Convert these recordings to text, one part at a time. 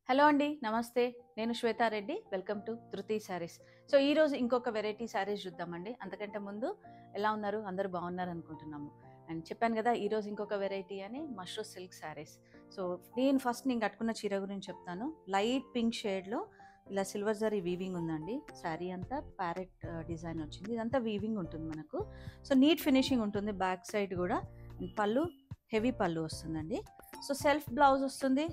Hello అండి. నమస్తే. నేను శ్వేతా రెడ్డి. వెల్కమ్ టు ధృతి శారీస్. సో, ఈరోజు ఇంకొక వెరైటీ శారీస్ చూద్దామండి. అంతకంటే ముందు ఎలా ఉన్నారు? అందరూ బాగున్నారు అనుకుంటున్నాము. అండ్ చెప్పాను కదా! ఈరోజు ఇంకొక వెరైటీ అని మష్రూమ్ సిల్క్ శారీస్. సో, నేను కట్టుకున్న చీర గురించి చెప్తాను. లైట్ పింక్ షేడ్‌లో ఇలా సిల్వర్ జరీ వీవింగ్ ఉందండి. శారీ అంతా ప్యారెట్ డిజైన్ వచ్చింది. ఇదంతా వీవింగ్ ఉంటుంది మనకు. సో, నీట్ ఫినిషింగ్ ఉంటుంది బ్యాక్ సైడ్ కూడా. పళ్ళు హెవీ పళ్ళు వస్తుందండి. సో, సెల్ఫ్ బ్లౌజ్ వస్తుంది.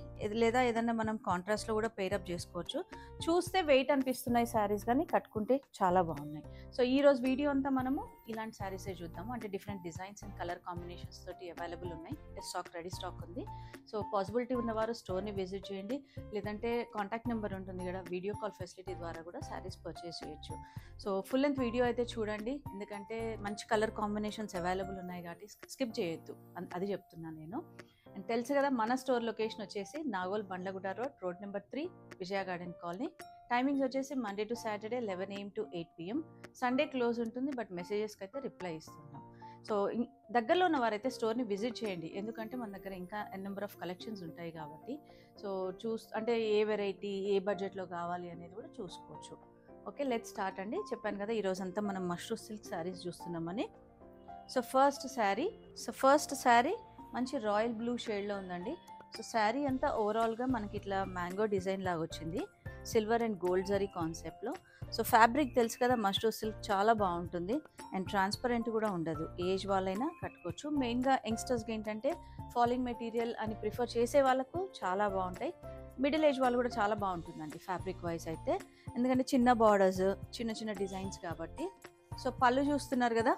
లేదా ఏదన్నా మనం కాంట్రాస్ట్‌లో కూడా పేరప్ చేసుకోవచ్చు. చూస్తే వెయిట్ అనిపిస్తున్నాయి శారీస్ గానీ కట్టుకుంటే చాలా బాగున్నాయి. సో, ఈరోజు వీడియో అంతా మనము ఇలాంటి శారీసే చూద్దాము. అంటే different designs and colour combinations తోటి అవైలబుల్ ఉన్నాయి. రెడీ స్టాక్ ఉంది. సో, పాసిబిలిటీ ఉన్నవారు స్టోర్‌ని విజిట్ చేయండి. లేదంటే కాంటాక్ట్ నెంబర్ ఉంటుంది కదా! వీడియో కాల్ ఫెసిలిటీ ద్వారా కూడా శారీస్ పర్చేస్ చేయొచ్చు. సో, ఫుల్ లెంత్ వీడియో అయితే చూడండి. ఎందుకంటే మంచి కలర్ కాంబినేషన్స్ అవైలబుల్ ఉన్నాయి కాబట్టి స్కిప్ చేయొద్దు. అది చెప్తున్నాను నేను. అండ్ తెలుసు కదా, మన స్టోర్ లొకేషన్ వచ్చేసి నాగోల్ బండ్లగూడ రోడ్ నెంబర్ 3, విజయ గార్డెన్ కాలనీ. టైమింగ్స్ వచ్చేసి Monday to Saturday 11 AM to 8 PM. Sunday close ఉంటుంది, బట్ మెసేజెస్కి అయితే రిప్లై ఇస్తున్నాం. సో, దగ్గరలో ఉన్న వారైతే స్టోర్ని విజిట్ చేయండి. ఎందుకంటే మన దగ్గర ఇంకా నెంబర్ ఆఫ్ కలెక్షన్స్ ఉంటాయి కాబట్టి. సో, అంటే ఏ వెరైటీ ఏ బడ్జెట్లో కావాలి అనేది కూడా చూసుకోవచ్చు. ఓకే, లెట్స్ స్టార్ట్ అండి. చెప్పాను కదా, ఈరోజంతా మనం మష్రూమ్ సిల్క్ శారీస్ చూస్తున్నామని. సో, ఫస్ట్ శారీ మంచి రాయల్ బ్లూ షేడ్లో ఉందండి. సో, శారీ అంతా ఓవరాల్గా మనకి ఇట్లా మ్యాంగో డిజైన్ లాగా వచ్చింది, సిల్వర్ అండ్ గోల్డ్ జరీ కాన్సెప్ట్లో. సో, ఫ్యాబ్రిక్ తెలుసు కదా, మష్రూమ్ సిల్క్ చాలా బాగుంటుంది అండ్ ట్రాన్స్పరెంట్ కూడా ఉండదు. ఏజ్ వాళ్ళైనా కట్టుకోవచ్చు. మెయిన్గా యంగ్స్టర్స్కి ఏంటంటే ఫాలింగ్ మెటీరియల్ అని ప్రిఫర్ చేసే వాళ్ళకు చాలా బాగుంటాయి. మిడిల్ ఏజ్ వాళ్ళు కూడా చాలా బాగుంటుందండి ఫ్యాబ్రిక్ వైజ్ అయితే. ఎందుకంటే చిన్న బార్డర్స్, చిన్న చిన్న డిజైన్స్ కాబట్టి. సో, పళ్ళు చూస్తున్నారు కదా.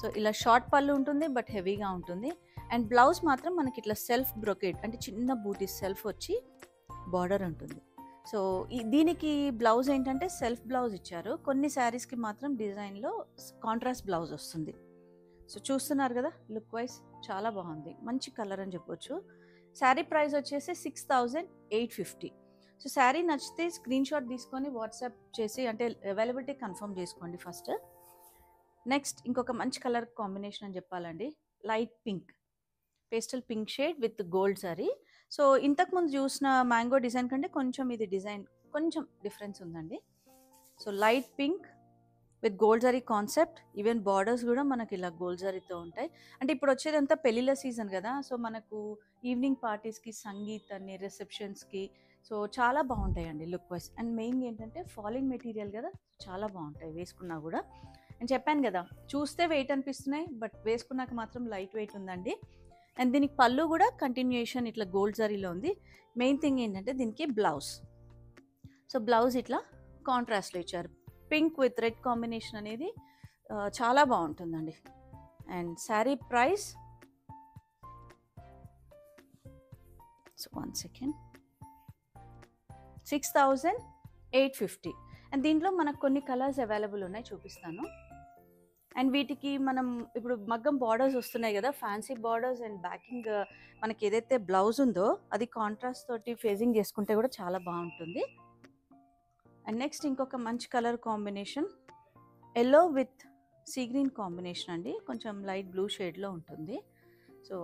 సో, ఇలా షార్ట్ పళ్ళు ఉంటుంది, బట్ హెవీగా ఉంటుంది. అండ్ బ్లౌజ్ మాత్రం మనకి ఇట్లా సెల్ఫ్ బ్రొకేట్ అంటే చిన్న బూటీ సెల్ఫ్ వచ్చి బార్డర్ ఉంటుంది. సో, దీనికి బ్లౌజ్ ఏంటంటే సెల్ఫ్ బ్లౌజ్ ఇచ్చారు. కొన్ని శారీస్కి మాత్రం డిజైన్లో కాంట్రాస్ట్ బ్లౌజ్ వస్తుంది. సో, చూస్తున్నారు కదా, లుక్ వైజ్ చాలా బాగుంది. మంచి కలర్ అని చెప్పొచ్చు. శారీ ప్రైస్ వచ్చేసి 6,850. సో, శారీ నచ్చితే స్క్రీన్ షాట్ తీసుకొని వాట్సాప్ చేసి అంటే అవైలబిలిటీ కన్ఫర్మ్ చేసుకోండి ఫస్ట్. నెక్స్ట్ ఇంకొక మంచి కలర్ కాంబినేషన్ అని చెప్పాలండి. Light pink, pastel pink shade with gold sorry. So, ఇంతకుముందు చూసిన మ్యాంగో డిజైన్ కంటే కొంచెం ఇది డిజైన్ కొంచెం డిఫరెన్స్ ఉందండి. So, light pink with gold zari concept. Even borders కూడా మనకి ఇలా గోల్డ్ జరీతో ఉంటాయి. అంటే ఇప్పుడు వచ్చేదంతా పెళ్ళిళ్ళ సీజన్ కదా. సో, మనకు ఈవినింగ్ పార్టీస్కి, సంగీత్ అని, రిసెప్షన్స్కి సో చాలా బాగుంటాయండి లుక్ వైజ్. అండ్ మెయిన్ ఏంటంటే ఫాలింగ్ మెటీరియల్ కదా, చాలా బాగుంటాయి వేసుకున్నా కూడా. నేను చెప్పాను కదా, చూస్తే వెయిట్ అనిపిస్తున్నాయి, బట్ వేసుకున్నాక మాత్రం లైట్ వెయిట్ ఉందండి. అండ్ దీనికి పళ్ళు కూడా కంటిన్యూషన్ ఇట్లా గోల్డ్ జరీలో ఉంది. మెయిన్ థింగ్ ఏంటంటే దీనికి బ్లౌజ్. సో, బ్లౌజ్ ఇట్లా కాంట్రాస్ట్లో ఇచ్చారు. పింక్ విత్ రెడ్ కాంబినేషన్ అనేది చాలా బాగుంటుందండి. And sari price 6,850. అండ్ దీంట్లో మనకు కొన్ని కలర్స్ అవైలబుల్ ఉన్నాయి, చూపిస్తాను. అండ్ వీటికి మనం ఇప్పుడు మగ్గం బార్డర్స్ వస్తున్నాయి కదా, ఫ్యాన్సీ బార్డర్స్ అండ్ బ్యాకింగ్ మనకి ఏదైతే బ్లౌజ్ ఉందో అది కాంట్రాస్ట్ తోటి ఫేజింగ్ చేసుకుంటే కూడా చాలా బాగుంటుంది. అండ్ నెక్స్ట్ ఇంకొక మంచి colour combination, yellow with sea green combination అండి. కొంచెం లైట్ బ్లూ షేడ్లో ఉంటుంది. సో,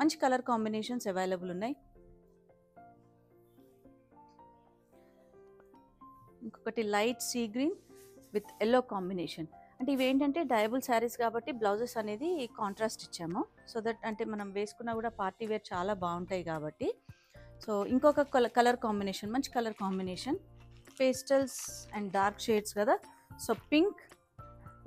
మంచి కలర్ కాంబినేషన్స్ అవైలబుల్ ఉన్నాయి. ఇంకొకటి light sea green with yellow combination. అంటే ఇవేంటంటే డయబుల్ శారీస్ కాబట్టి బ్లౌజెస్ అనేది కాంట్రాస్ట్ ఇచ్చాము. సో దట్ అంటే మనం వేసుకున్నా కూడా పార్టీ వేర్ చాలా బాగుంటాయి కాబట్టి. సో, ఇంకొక కలర్ కాంబినేషన్, మంచి colour combination, pastels and dark shades కదా. So, pink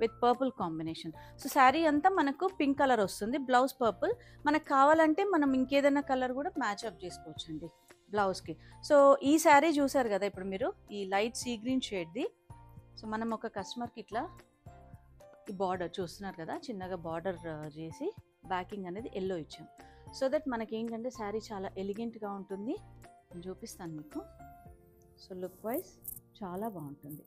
with purple combination. So, sari అంతా మనకు పింక్ కలర్ వస్తుంది, బ్లౌజ్ పర్పుల్. మనకు కావాలంటే మనం ఇంకేదైనా కలర్ కూడా మ్యాచ్అప్ చేసుకోవచ్చండి బ్లౌజ్కి. సో, ఈ శారీ చూసారు కదా ఇప్పుడు మీరు, ఈ లైట్ సీ గ్రీన్ షేడ్ది. సో, మనం ఒక కస్టమర్కి ఇట్లా ఈ బార్డర్ చూస్తున్నారు కదా, చిన్నగా బార్డర్ చేసి బ్యాకింగ్ అనేది ఎల్లో ఇచ్చాం. సో దట్ మనకి ఏంటంటే శారీ చాలా ఎలిగెంట్గా ఉంటుంది. నేను చూపిస్తాను మీకు. సో, లుక్ వైజ్ చాలా బాగుంటుంది.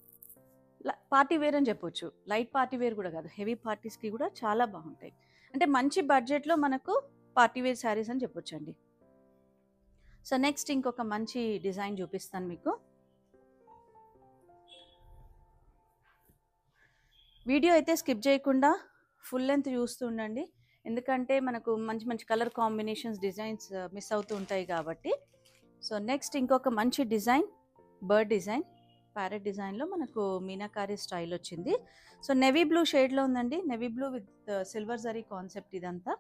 పార్టీ వేర్ అని చెప్పొచ్చు, లైట్ పార్టీ వేర్ కూడా కాదు, హెవీ పార్టీస్కి కూడా చాలా బాగుంటాయి. అంటే మంచి బడ్జెట్లో మనకు పార్టీ వేర్ శారీస్ అని చెప్పొచ్చు అండి. సో, నెక్స్ట్ ఇంకొక మంచి డిజైన్ చూపిస్తాను మీకు. వీడియో అయితే స్కిప్ చేయకుండా ఫుల్ లెంత్ చూస్తూ ఉండండి, ఎందుకంటే మనకు మంచి మంచి కలర్ కాంబినేషన్స్, డిజైన్స్ మిస్ అవుతూ ఉంటాయి కాబట్టి. సో నెక్స్ట్ ఇంకొక మంచి డిజైన్, బర్డ్ డిజైన్, ప్యారెట్ డిజైన్లో మనకు మీనాకారి స్టైల్ వచ్చింది. సో నెవీ బ్లూ షేడ్లో ఉందండి, navy blue with silver zari concept ఇదంతా.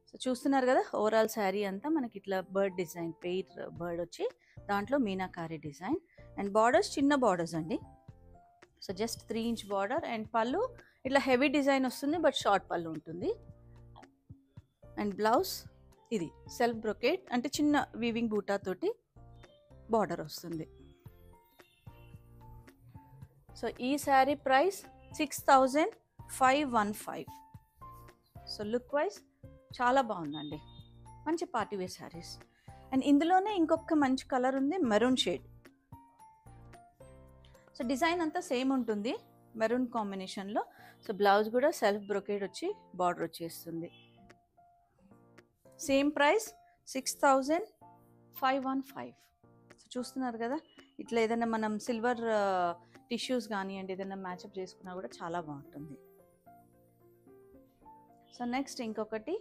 సో చూస్తున్నారు కదా, ఓవరాల్ శారీ అంతా మనకి ఇట్లా బర్డ్ డిజైన్, పెయిర్ బర్డ్ వచ్చి దాంట్లో మీనాకారి డిజైన్. అండ్ బార్డర్స్ చిన్న బార్డర్స్ అండి. So just 3 inch border. And పళ్ళు ఇట్లా హెవీ డిజైన్ వస్తుంది, బట్ షార్ట్ పళ్ళు ఉంటుంది. అండ్ బ్లౌజ్ ఇది సెల్ఫ్ బ్రొకేట్, అంటే చిన్న వీవింగ్ బూటా తోటి బార్డర్ వస్తుంది. సో ఈ sari price 6515. So look wise చాలా బాగుందండి, మంచి పార్టీ వేర్ శారీస్. అండ్ ఇందులోనే ఇంకొక మంచి కలర్ ఉంది, మెరూన్ షేడ్. సో డిజైన్ అంతా సేమ్ ఉంటుంది మెరూన్ కాంబినేషన్లో. సో బ్లౌజ్ కూడా సెల్ఫ్ బ్రొకేడ్ వచ్చి బార్డర్ వచ్చేస్తుంది. Same price 6515. సో చూస్తున్నారు కదా, ఇట్లా ఏదైనా మనం సిల్వర్ టిష్యూస్ కానివ్వండి ఏదైనా మ్యాచప్ చేసుకున్నా కూడా చాలా బాగుంటుంది. సో నెక్స్ట్ ఇంకొకటి,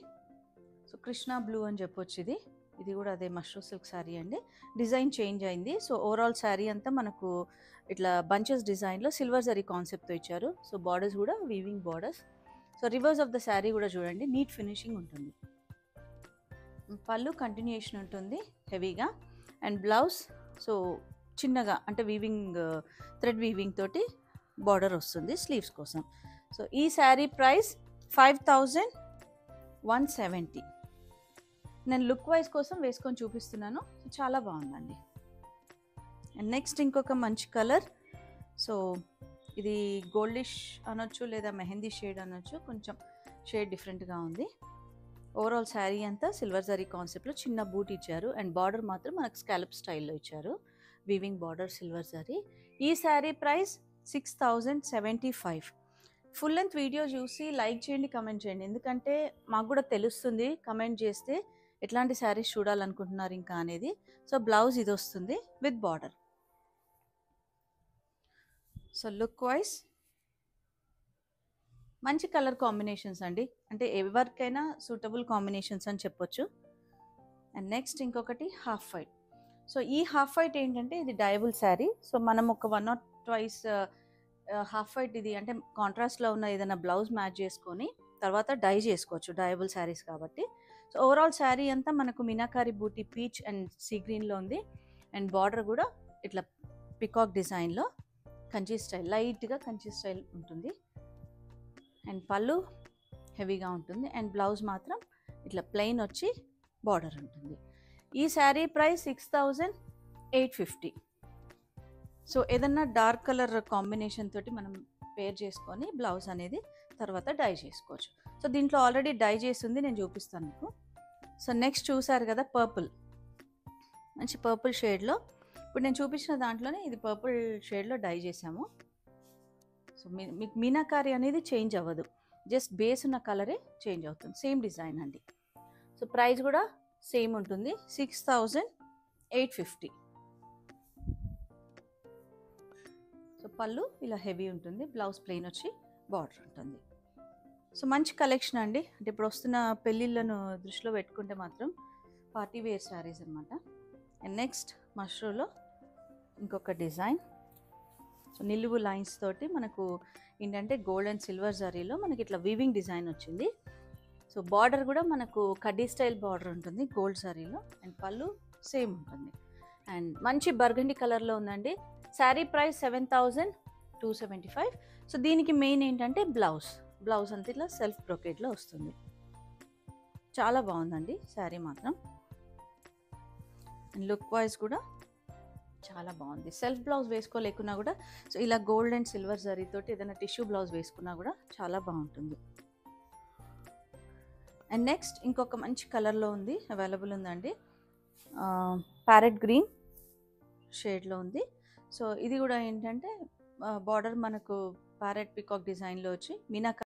సో కృష్ణ బ్లూ అని చెప్పొచ్చు. ఇది కూడా అదే మష్రూమ్ సిల్క్ శారీ అండి. డిజైన్ చేంజ్ అయింది. సో ఓవరాల్ శారీ అంతా మనకు ఇట్లా బంచెస్ డిజైన్లో సిల్వర్ జరీ కాన్సెప్ట్తో ఇచ్చారు. సో బార్డర్స్ కూడా weaving borders. So reverse of the sari కూడా చూడండి, నీట్ ఫినిషింగ్ ఉంటుంది. పళ్ళు కంటిన్యూషన్ ఉంటుంది హెవీగా. అండ్ బ్లౌజ్ సో చిన్నగా, అంటే వీవింగ్ థ్రెడ్ వీవింగ్ తోటి బార్డర్ వస్తుంది స్లీవ్స్ కోసం. సో ఈ శారీ ప్రైస్ 5170. నేను లుక్ వైజ్ కోసం వేసుకొని చూపిస్తున్నాను. చాలా బాగుందండి. అండ్ నెక్స్ట్ ఇంకొక మంచి కలర్. సో ఇది గోల్డిష్ అనొచ్చు లేదా మెహందీ షేడ్ అనొచ్చు, కొంచెం షేడ్ డిఫరెంట్గా ఉంది. ఓవరాల్ శారీ అంతా సిల్వర్ జరీ కాన్సెప్ట్లో చిన్న బూట్ ఇచ్చారు. అండ్ బార్డర్ మాత్రం మనకు స్కాలప్ స్టైల్లో ఇచ్చారు, వీవింగ్ బార్డర్ సిల్వర్ జరీ. ఈ sari price 6075. Full length video చూసి లైక్ చేయండి, కమెంట్ చేయండి, ఎందుకంటే మాకు కూడా తెలుస్తుంది కమెంట్ చేస్తే ఎట్లాంటి శారీస్ చూడాలనుకుంటున్నారు ఇంకా అనేది. సో బ్లౌజ్ ఇది వస్తుంది with border. So look wise మంచి కలర్ కాంబినేషన్స్ అండి, అంటే ఎవరికైనా సూటబుల్ కాంబినేషన్స్ అని చెప్పొచ్చు. అండ్ నెక్స్ట్ ఇంకొకటి హాఫ్ వైట్. సో ఈ హాఫ్ వైట్ ఏంటంటే ఇది డయబుల్ శారీ. సో మనం ఒక 1 or 2 హాఫ్ వైట్ ఇది అంటే కాంట్రాస్ట్లో ఉన్న ఏదైనా బ్లౌజ్ మ్యాచ్ చేసుకొని తర్వాత డై చేసుకోవచ్చు, డయబుల్ శారీస్ కాబట్టి. సో ఓవరాల్ శారీ అంతా మనకు మీనాకారి బూటీ పీచ్ అండ్ సీ గ్రీన్లో ఉంది. అండ్ బార్డర్ కూడా ఇట్లా పికాక్ డిజైన్లో కంచి స్టైల్, లైట్గా కంచి స్టైల్ ఉంటుంది. అండ్ పళ్ళు హెవీగా ఉంటుంది. అండ్ బ్లౌజ్ మాత్రం ఇట్లా ప్లెయిన్ వచ్చి బార్డర్ ఉంటుంది. ఈ శారీ ప్రైస్ 6850. సో ఏదన్నా డార్క్ కలర్ కాంబినేషన్ తోటి మనం పేర్ చేసుకొని బ్లౌజ్ అనేది తర్వాత డై చేసుకోవచ్చు. సో దీంట్లో ఆల్రెడీ డై చేస్తుంది, నేను చూపిస్తాను మీకు. సో నెక్స్ట్ చూసారు కదా పర్పుల్, మంచి పర్పుల్ షేడ్లో. ఇప్పుడు నేను చూపించిన దాంట్లోనే ఇది పర్పుల్ షేడ్లో డై చేసాము. సో మీకు మీనాకారి అనేది చేంజ్ అవ్వదు, జస్ట్ బేస్ ఉన్న కలరే చేంజ్ అవుతుంది, సేమ్ డిజైన్ అండి. సో ప్రైస్ కూడా సేమ్ ఉంటుంది, 6850. సో పళ్ళు ఇలా హెవీ ఉంటుంది, బ్లౌజ్ ప్లెయిన్ వచ్చి బార్డర్ ఉంటుంది. సో మంచి కలెక్షన్ అండి, అంటే ఇప్పుడు వస్తున్న పెళ్ళిళ్ళను దృష్టిలో పెట్టుకుంటే మాత్రం పార్టీ వేర్ శారీస్ అనమాట. అండ్ నెక్స్ట్ మష్రూలో ఇంకొక డిజైన్. సో నిలువు లైన్స్ తోటి మనకు ఏంటంటే గోల్డ్ అండ్ సిల్వర్ జరీలో మనకి ఇట్లా వీవింగ్ డిజైన్ వచ్చింది. సో బార్డర్ కూడా మనకు కడ్డీ స్టైల్ బార్డర్ ఉంటుంది గోల్డ్ జరీలో. అండ్ పళ్ళు సేమ్ ఉంటుంది. అండ్ మంచి బర్గండి కలర్లో ఉందండి. శారీ ప్రైస్ 7275. సో దీనికి మెయిన్ ఏంటంటే బ్లౌజ్ అంతా ఇట్లా సెల్ఫ్ బ్రోకేడ్లో వస్తుంది. చాలా బాగుందండి శారీ మాత్రం. అండ్ లుక్ వైజ్ కూడా చాలా బాగుంది. సెల్ఫ్ బ్లౌజ్ వేసుకోలేకున్నా కూడా సో ఇలా గోల్డ్ అండ్ సిల్వర్ జరీతోటి ఏదైనా టిష్యూ బ్లౌజ్ వేసుకున్నా కూడా చాలా బాగుంటుంది. అండ్ నెక్స్ట్ ఇంకొక మంచి కలర్లో ఉంది, అవైలబుల్ ఉందండి, ప్యారెట్ గ్రీన్ షేడ్లో ఉంది. సో ఇది కూడా ఏంటంటే బార్డర్ మనకు ప్యారెట్ పికాక్ డిజైన్లో వచ్చి మీనాకారి